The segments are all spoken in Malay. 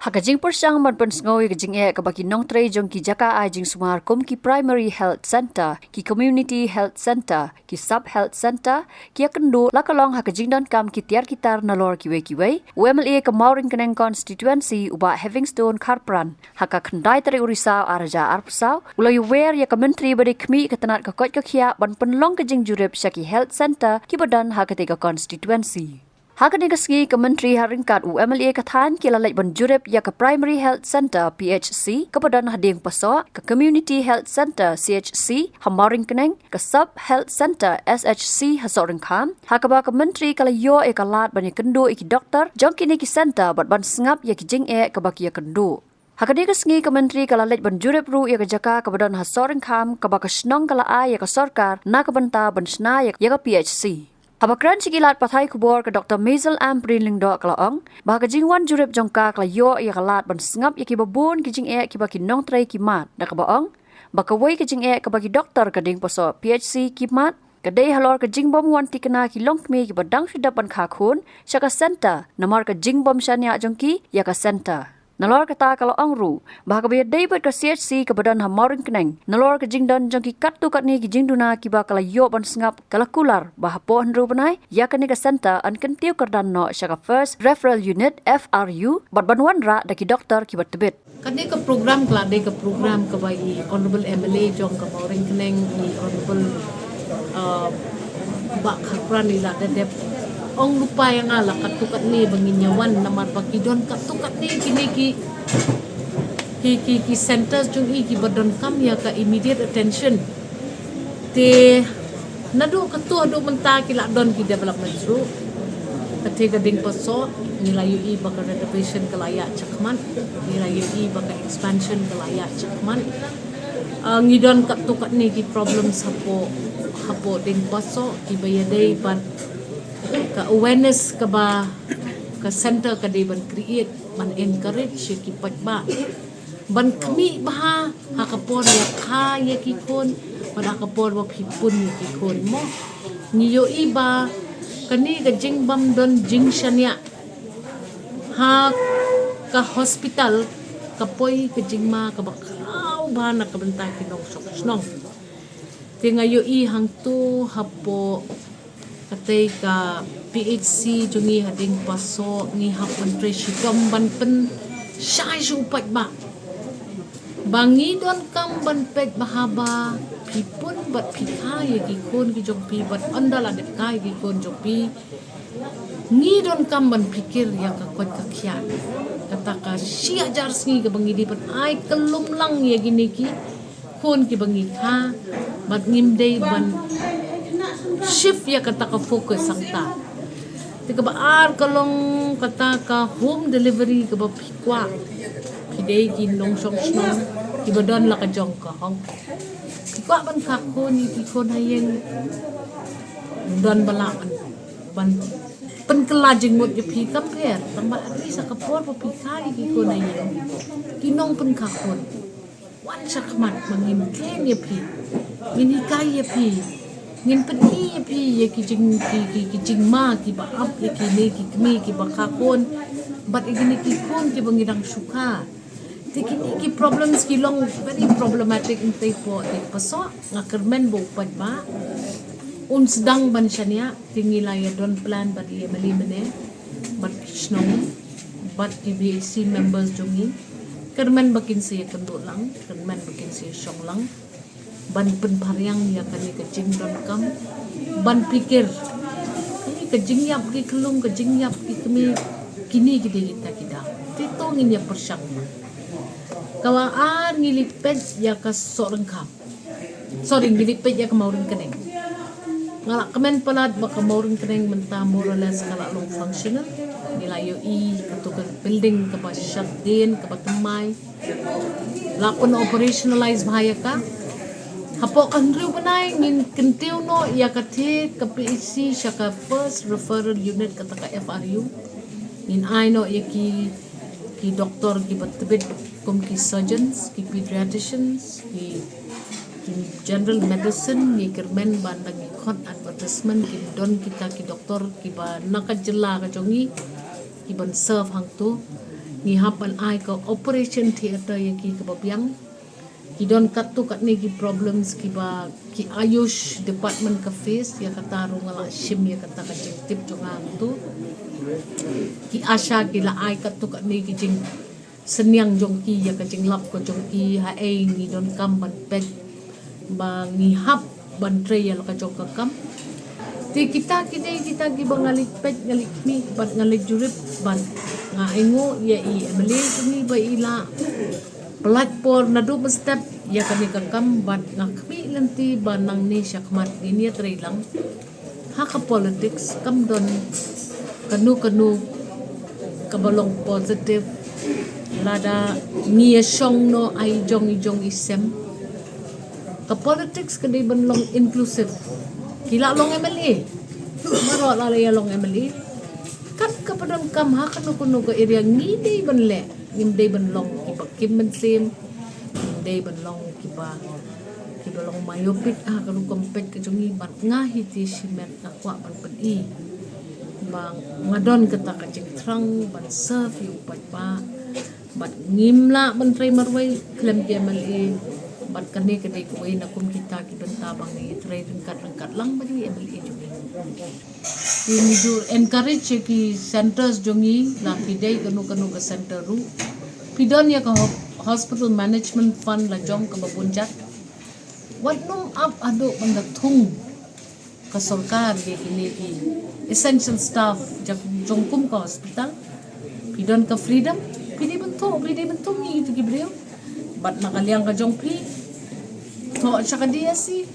Hakajing persang man pensngoy kajing kabaki nong tre jong ki jaka ajing sumar kum ki primary health center, ki community health center, ki sub health center, ki akendo lakalong hakajing don kam ki tiar kitar nalor kiwe UMLA Kamaurin Keneng constituency uba Havingstone Karpran, haka kendai tari urisau araja arpsau, ulai wer ya kementri bari kemi ketenat kakot kakia ban penlong kajing jurip syaki health center ki badan hakatiga constituency. Hakani kasgi Kementeri Haringkat UMLA Katan kilalai banjurip ya ke Primary Health Center PHC kepada hading pasok ke Community Health Center CHC Hamaring Keneng ke Sub Health Center SHC Hasoring Kam hakaba Kementeri kalayo kalat banyak kendo iki doktor jong kini ki center bat ban sengap ya ki jing ke baki ya kendo. Hakani kasgi Kementeri kalalai banjurip ru ya ke jaka kepada Hasoring Kam kebaka senong kala ya ke sorkar na kebenta bensna ya ke PHC. Habakran sigilat patay kubor ke Dr. Maisel M. Prinling do kalaong, bahaga jingwan jurip jongka kalayo ya kalat ban sengap ya kibabun kijing ki baki nong tray kimat da kabaong, baka way kijing ke baki doktor kading poso PHC kimat, kadai halor ke jingbom wanti kena ki longkmi ki badang sidapan kakun, syaka center, namar ke jingbom syanya jongki ya ka center. Nalor kata kalau angru, bahaga biar dapat ke CHC ke badan Hamaring Keneng. Nalor ke jingdan jangki kat tu kat ni ki jingduna ki ba kala yo ban sengap kala kular bah po hendru benai ya kani ke center an kentiu kerdan no syaka first referral unit FRU bat banwan ra da ki doktor ki bat tebet. Kani ke program kelade ke program ke bagi honorable MLA jong ke Hamaring Keneng ni honorable bak hakran ni la dep ong lupa yang ala katukat ni banginyawan namar pakidon katukat ni kini ki centers jung ki badon kam ya ka immediate attention te nadu katu adu menta ki lakdon ki development ru kate gading paso nilayu i baka renovation ke layak cakman nilayu i baka expansion ke layak cakman ngidon katukat ni ki problem hapo ding paso ki bayadai ban ka awareness ka ba ka center ka di ban create ban encourage ki patba ban kami bah hakapon ya kaya ki kon ban hakapon wa pipun ki kon mo niyo iba kani ka jingbam don jingshanya ha ka hospital ka poi ka jingma ka bakraw ba na ka bantay kinong sok tingayo i hang tu hapo katay ka PHC jungi hading paso ni hapon presidom ban pen syai supat ba bangi don kam ban pet bahaba pipun bat pikay gikon ki jong pi bat andala de kay gikon jong pi ni don kam ban pikir ya ka kot ka kyan kata ka siya jar singi ka bangi di pat ay kelum lang ya gini ki kon ki bangi ka bat ngimday ban shift ya kata ka focus ang ta. Tika baar kalong kata ka home delivery ka ba pikwa. Kidey ginong song snong kibadon la ka jong ka hong. Pikwa ban ka ko ni piko na yung don balaan ban penkelajing mo yung pi compare. Tamba at least sa kapor pa pikay piko na yung ginong penkakon. Wan siya kamat mangin ken ya pi. Minikay ya pi. Ngin pati pi ki jing ma ki ba up ki ne ki kmi ki ba kakon but igini ki kon ki bangirang suka tikini ki problems ki long very problematic in tay po ti paso nga kermen bo pad ba un sedang ban syania tingila ya don plan ba di mali mene but snong but ki BC members jongi kermen bakin siya kendo lang kermen bakin siya syong lang ban penpariang ya kani kejing don kam ban pikir ini kejing yap ki kelung kejing yap ki kemi kini kita titongin ya persang kawaan ngilipet ya ka soreng kam sorry ngilipet ya Kamaurin Keneng ngalak kemen pelat baka Kamaurin Keneng menta more or less kalak long functional nilayo i katukan building kapa shutdown kapa temai lakon operationalize bahaya ka hapo kanriw panay ngin kentiu no ya kate ka PHC siya ka first referral unit kata ka FRU ngin ay no ya ki doktor ki batbit kum ki surgeons ki pediatricians ki general medicine ni kermen bandang ikon advertisement ki don kita ki doktor ki ba nakajela ka jongi ki ban serve hang tu ni hapan ai ka operation theater ya ki ka babiang ki don kat tu kat ni ki problems ki ba ki ayush department ka face ya kata rungala shim ya kata ka jing tip jongang tu ki asha ki la ai kat tu kat ni ki jing senyang jong ki ya ka jing lap ko jong ki ha ei ni don kam ban pek ba ngi hap ban tre ya ka jong ka kam ti kita ki bangalik pet ngalik mi bat ngalik jurip ban nga ingo ya i emily kami ba ila pelat por na do step ya kami kakam bat nga kami lanti ban nang ni syakmat ini tre lang ha ka politics kam don kanu kabalong positive lada ni song no ai jong isem ka politics kadai ban long inclusive kila long MLA maro la ya long MLA kat ka padon kam ha kanu ka area ni dei ban le nim dei ban long ki ba kim ban sim dei ban long ki ba long mayopit ha kanu kompet ka jongi ban ngahi ti simet na kwa ban pen i bang ngadon kata ka jing trang ban serve yu ba bat ngimla ban trai marwai klem ke MLA bat kani kedai kuai na kum kita ki benta bang ni trai rengkat lang bagi MLA jongi ini jo encourage ki centers jongi la pidai kanu ke center ru pidon ya ka hospital management fund la jong ka babunjat wat num up ado banda thung ka sarkar ge kini ki essential staff jong kum ka hospital pidon ka freedom pidi bentung ni itu ki beliau bat nakaliang ka jong pri to saka dia si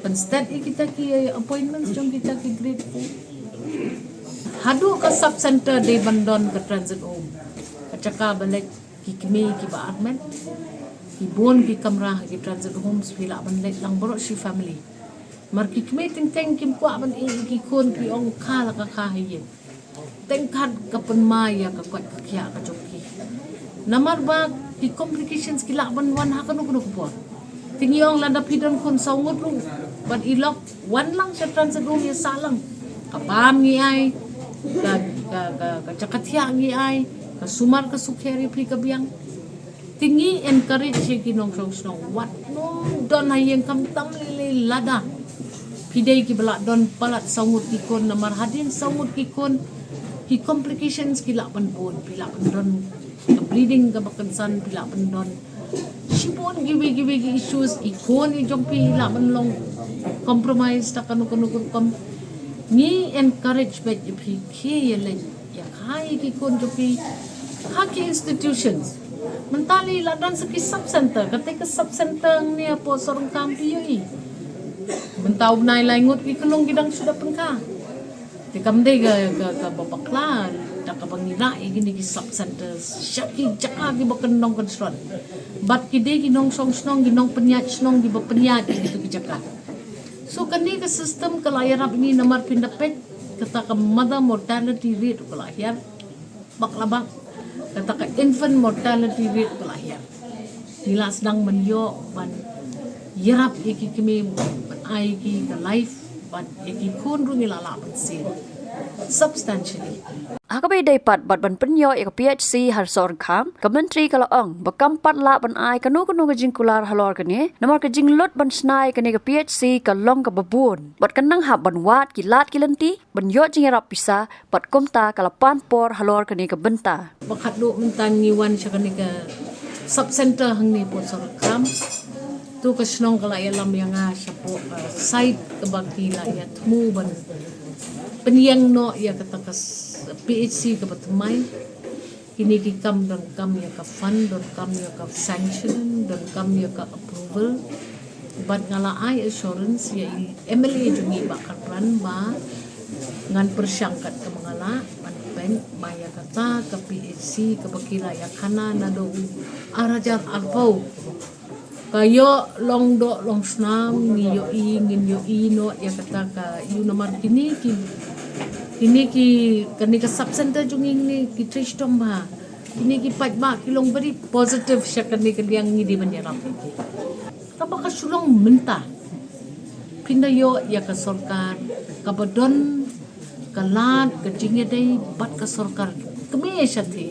instead kita ki appointments jong kita ki grade 4 hadu ka sub center de bandon ka transit home kacaka balik ki kimi ki ba admin ki bon ki kamra ki transit homes pila balik lang borok si family mar ki kimi ting kim kwa ban ki kon ki ong khala ka kahiye tengkat ka penmaya ka kwat ka kya ka joki namar ba ki complications ki lakban wan ha kanu po tingyong landa pidon kon saungot ru ban ilok wan lang sa transit room ya salang kapam ngi ay ka cakatia ngi ay ka sumar ka sukheri pri ka biang tingi encourage ki nong song wat no don hayeng kam tam lele lada pidai ki bala don palat saungot ki kon namar hadin saungot ki kon ki complications ki lakban bon pila don ka bleeding ka bakansan pila don sipon giwi issues ikon i jong pila long compromise ta kanu kom ni encourage bet pi ke yele ya kai ki kon jopi haki institutions mentali la dan sa ki sub center ketika sub center ni po sorong kampi yoi mentau nai langut ki kelong gidang sudah pengka tikamde ga babaklan ta kabangina gini ki sub centers syaki jaka ki bakenong konstron bat ki de ki nong song snong ki nong penyat snong ki penyat gitu ki jaka so kani ka system kalayarap ni namar pindapet kata ka mother mortality rate kalayar baklabak kata ka infant mortality rate kalayar nila sedang menyo ban yarap iki kimi ban ai ki ka life ban iki kun ru nila laban sin substantially Akabai dapat bat ban penyo ya PHC har sorang kam kementri kalau ong bakampat la ban ai kanu gajing kular halor kene namar gajing lot ban snai kene ke PHC kalong ke babun bat kenang hab ban wat kilat kilanti ban yo jing rap pisa bat komta kalapan por halor kene ke benta bakat do mentan ngiwan sya kene ke sub center hang ni po sorang kam tu ka snong kala yalam yang sya po site ke baki la ya tmu ban penyang no ya kata kas PHC ke batumai kini ki kam dan kam ya ka fund dan kam ya ka sanction dan kam ya ka approval bat ngala ai assurance ya MLA jungi bakal plan ba ngan persyangkat ke mangala ban pen maya kata ke PHC ke bakila ya kana na do arajar alpau kayo long do long snam ni yo i ngin yo i no ya kata ka yu nomor kini ki kani ka sub center junging ni ki trish tomba kini ki pat ba kilong bari positive siya kani kaliang ni di banyaram kapag kasulong menta pinayo ya ka sarkar kabadon kalat ka jingya day bat ka sarkar kami siya ti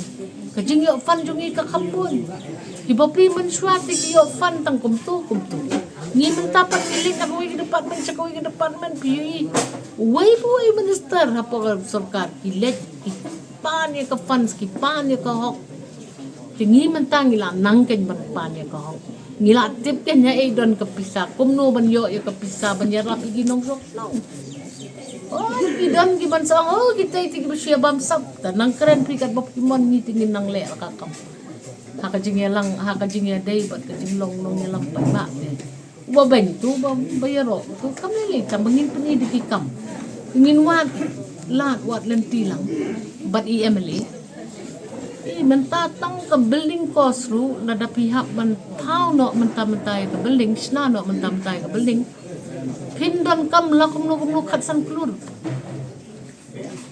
Kajing yo fan jungi ka kampun. Ibapi mensuat ki yo fan tang kumtu. Ni mentapat pilih nak ke department cakoi ke department PUI. Wai minister apa sarkar kilet pan ya ka funds ki pan ya ka hok. Tingi mentang ila nangken ban pan ya ka hok. Ngila tip kan ya don ka pisa kumno ban yo ya ka pisa ban ya rap ginong sok nong. Oh, idam ki ban sang kita iti ki siya bam sap tanang keren prikat bab kimon ni tingin nang le kakam. Hakajing ya day bat kajing long ya lang pa ba. Wabeng tu bayaro tu kami le tambangin pani di kam. Ingin wat lenti lang. But EMLA mentatang ke building cost ru nada pihak mentau no mentam-mentai ke building sna no mentam-mentai ke building pindon kam lakum no khatsan klur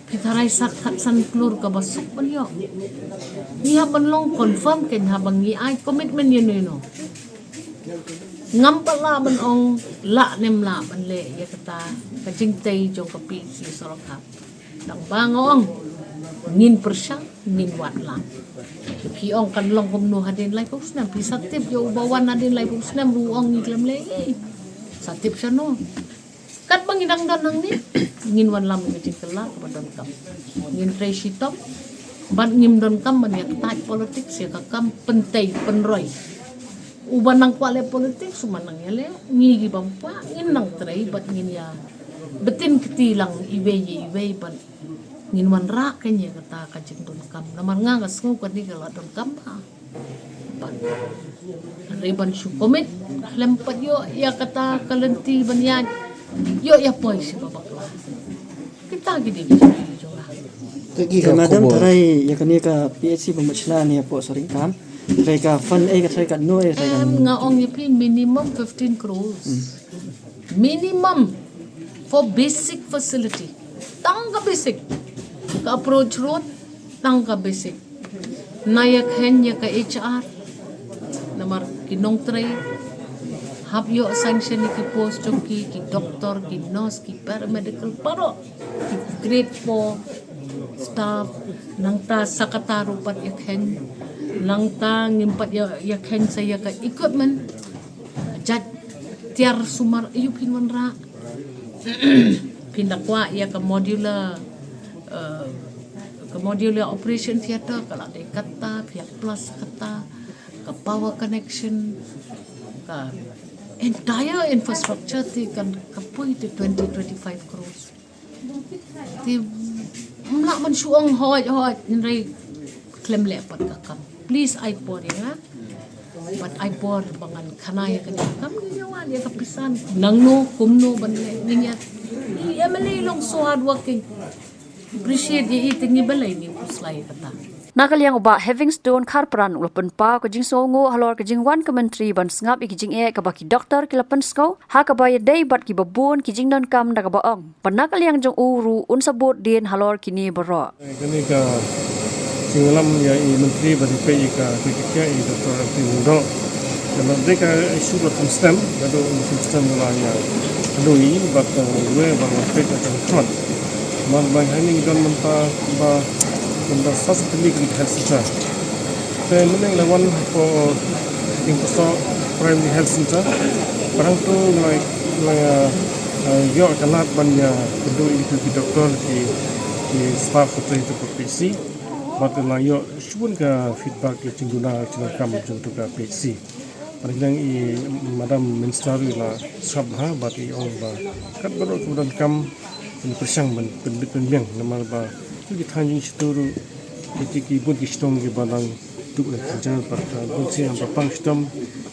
pitarai sak khatsan klur ka basuk ban yo ni haban long confirm ken habang ni ai commitment ye no ngam pala ban ong la nem la ban le ya kata ka jingtei jong ka pi si sorokap dang bangong ngin persang ngin wat lang pi ong kan long kumno hadin lai pusnam pi satip yo bawan hadin lai pusnam ruong ngiklam le satip siya no kat bangidang danang ni ngin wan lam ngin kala kabadon kam ngin tracy top ban ngim don kam ban yak taj politik siya ka kam pentay penroy uban nang kwale politik sumanang yale ngigi bampa ngin nang tray bat ngin ya betin ketilang iwe ban ngin wan ra kanya kata kajing don kam naman nga ngasngu kan di kala don kam ha ban riban su komit lempat yo ya kata kalenti ban yo ya poy si babakla kita gidi jola Tagi ka madam tarai ya kani ka PHC pemachna ni po saring kam tarai ka fund ka tarai ka no tarai ka nga ong yipi minimum 15 crores minimum for basic facility tangga basic ka approach road tangga basic nayak hen ya ka HR namar kinong tray hab yo sanction ki post ki doktor ki nurse ki paramedical paro ki grade 4 staff nang ta sakataro pat yak hen nang ta ngimpat yak hen saya ka equipment jat tiar sumar yu pinwan ra pindakwa ya ka modular operation theater kala de kata pihak plus kata ka power connection ka entire infrastructure ti kan kapui ti 20-25 crores ti mla man suong hoj nrai klem lepat ka kam please I pour ya but I pour bangan kanaya kan kam nyawan ya kapisan nangno kumno ban niya ya malilong so hard working appreciate ye eating ni balay ni puslay kata Nakaliang uba Havingstone Karpran ulapan pa kajing songo halor kajing wan kementri ban sngap ikijing kabaki doktor kilapan sko ha kabaya day bat ki babun kijing don kam daga baong panakaliang jong uru unsabut din halor kini baro kini ka singalam ya i menteri bagi pe ka ketika i doktor Timundo kalau mereka isu batang stem kalau sistem mulanya doi bat we bang pe akan kuat man bang hani don menta ba the first clinic health center. Then mending lawan for primary health center. Parang tu like yo kanat banyak kedua itu di doktor di staff itu PC. Batu yo shun ka feedback le cingguna cinakam untuk ka PC. Parang i madam minister la sabha bati ong ba kat baru kemudian kam persang penbiang nama ba ki thanjing situru ki bun ki stong ki badang tu le jangan parta bun si am papang stom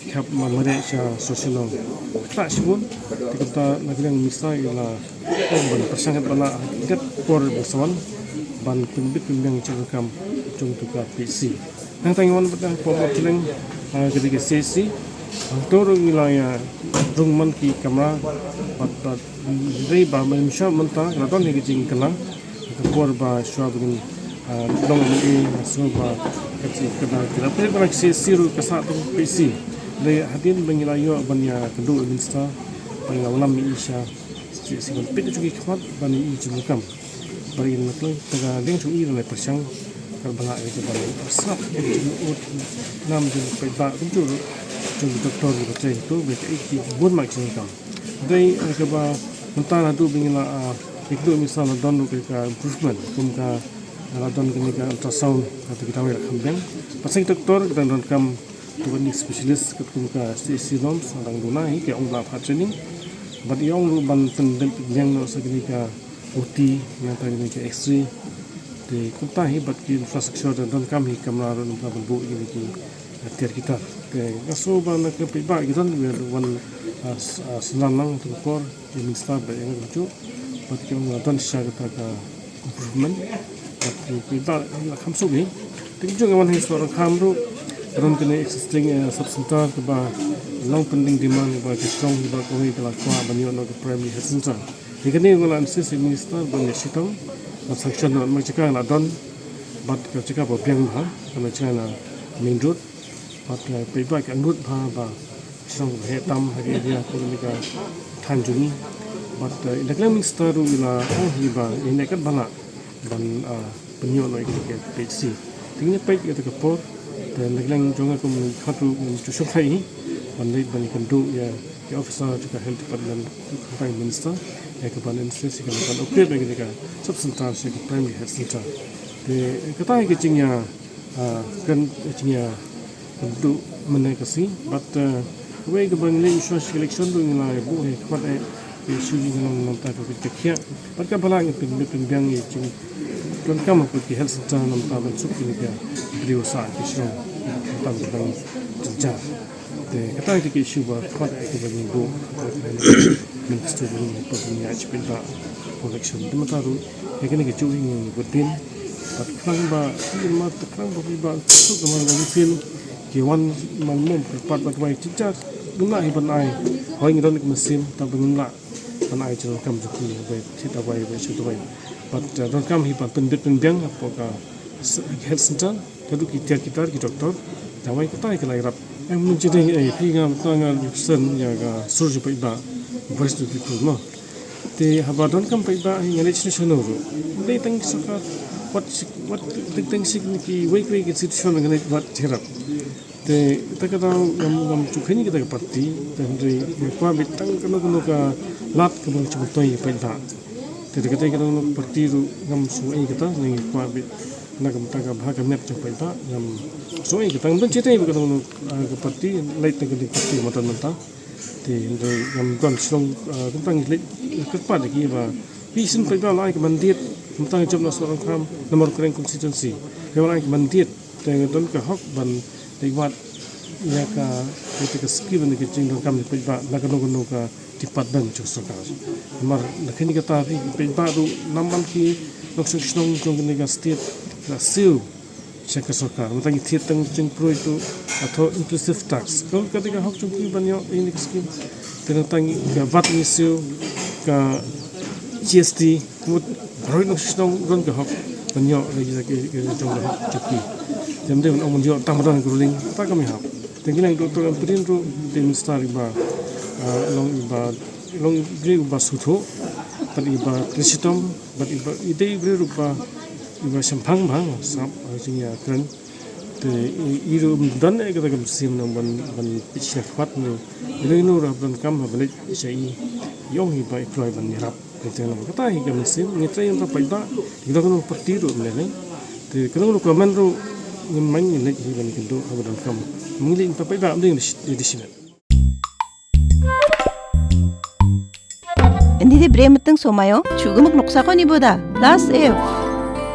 kap mamare cha sosialong tra sibun kita nagilang misa ila ban persang bana get por besawan ban penbiang cakam jong tu ka PC nang tangwan batang pomot leng ketika sesi Antoro wilayah rungman ki kamera pat dari ba manusia mentah laton ni kijing kelang kepor ba syua begin dong ni semua kecil kena kira per siru kasat tu PC dari hadin bengilayo banya kedua minister pengawalan mi isya si pit juga kemat bani i jumukam bari naklo taga deng chu i le persang bala itu bala sab ut nam jeng pe ba kum chu jeng doktor ko che tu be ki bun ma jeng kam dai ke ba mentana tu bingila ikdu misal don ke ka improvement kum ka don ke ka ultrasound atau kita wer khambeng pasing doktor kita don kam tu ni specialist kum ka CC norms orang dunai ke ong la training but yong lu ban pendem yang no sagini ka OT yang tadi ni ke X-ray de kumta hi bat ki infrastructure don kam hi kamera don ka bu ini ki tiar kita ke aso ban ke pe ba ki don wan senang tu kor di minister ba yang lucu bat ki ong don sha ka improvement bat ki ba la kam so ni ting jung wan hi so kam ru don kene existing subcenter ke ba long pending demand ba ke strong ba ko hi la kwa ba ni no ke primary health center ikani ngolan sisi minister ban sitong sanction non ma chika la don bat ka chika bo piang ba ma chika na main road bat pe ba ka nut ba song he tam ha ge dia ko ni ka than juni bat the minister ru la hi ba ine kat bala ban penyo no ke pe si tingni pe ke ka por the naglang jonga ko khatu tu shokai ban leit ban kan do ya the officer chika health department prime minister ekapan instance kan kan oke bagi mereka substansi ke primary health center de kata ke cingnya kan cingnya untuk menekasi but we ke bang le insurance election tu ngai bu he khat e isu ni nang ta ko ke khia but ka bala ngi pin biang ni cing kan kam ko ke health center nam ta ban suk ni ka brio sa ke shro ta bang ja de kata ke isu ba khat e ke bang bu minister ni pun ya chipin ba collection tu mata ru ekene ke chui ni butin pat khang ba ma ta khang ba su ka man ni fil ke wan man mom pat ba bai chicha guna hi ban ai hoi ngi don ke mesin ta bang la ban ai chro kam ju ki ba thita bai ba chu bai pat don kam hi pa pendit pen biang apa ka health center tu ki tiar kita ki doktor jawai ka tai ka lai rap em mun chi dei ai phi ga ta nga sen ya ga sur ju ba voice to people no te habadon kam pai ba ngani situation no dei tang saka what thing ki wait ki situation ngani what therap te ta ka ngam chu khani ki ta party te ndri kwa bitang kono ka lat ka bang chu toi pai ba te ka te ka no party ru ngam su ai ka ta ni kwa bit na kam ta ka bha ka map chu pai ba ngam so ai ka tang ben chete ka no ka party late ka di party matan mata thì rồi làm còn xong chúng ta nghĩ các bạn để kia và khi xin phải vào lại cái vấn đề chúng ta trong nó sẽ làm nằm ở cái constituency cái lại cái vấn đề thì tôi cả học bằng để hoạt ya cái skill này cái trình độ cam để phải vào là cái nó cái department cho sở mà là khi người ta thì phải vào đủ năm năm khi nó sẽ xong trong cái state là siêu Syaka Sarkar, matang itiat tang jeng pro itu atau inclusive tax. Kalau ketika hak cungki banyak ini skim, tentang VAT misiu, ke GST, kemudian baru itu sedang ron ke hak banyak lagi ke jong hak cungki. Jadi orang menjual tambahan guling, tak kami hak. Tinggal yang doktor yang berdin tu demonstrar iba, long beri iba suto, but iba krisitom, but iba ide beri rupa iba sampang bang sap artinya kan te iru dan e kata kam sim nang ban pichna khat ni ile no rap dan kam ban sei yong hi bai kloi ban rap te nang kata hi kam sim ni trai anta pai ba kita kan parti ru ne ne te kan no comment ru ngam man ni ne hi ban kindo abadan kam mungli anta pai ba amding di sini Hindi bremeteng somayo chugumak noksakon iboda last if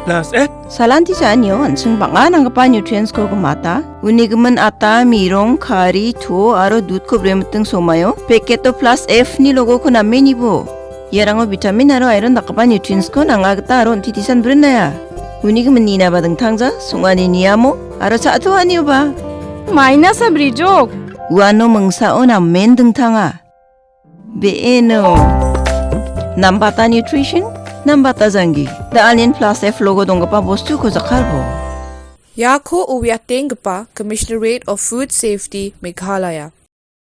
Plus Salanti sa anyo ansung bangan ang kapa nutrients ko kumata unigaman ata mirong kari to aro dud ko bremeteng somayo peketo plus F ni logo ko namin ibo yarango vitamin aro iron nakapa nutrients ko nangagata aro titisan brenaya unigaman nina badang tangza sungani niyamo aro sa ato anyo ba Minus sa brijok Wano mangsaon ang mendeng tanga Beeno Nambata nutrition Nambata zangi The Alien Plus F logo dong pa bostu ko zakarbo Yako uwiating pa Commissionerate of Food Safety Meghalaya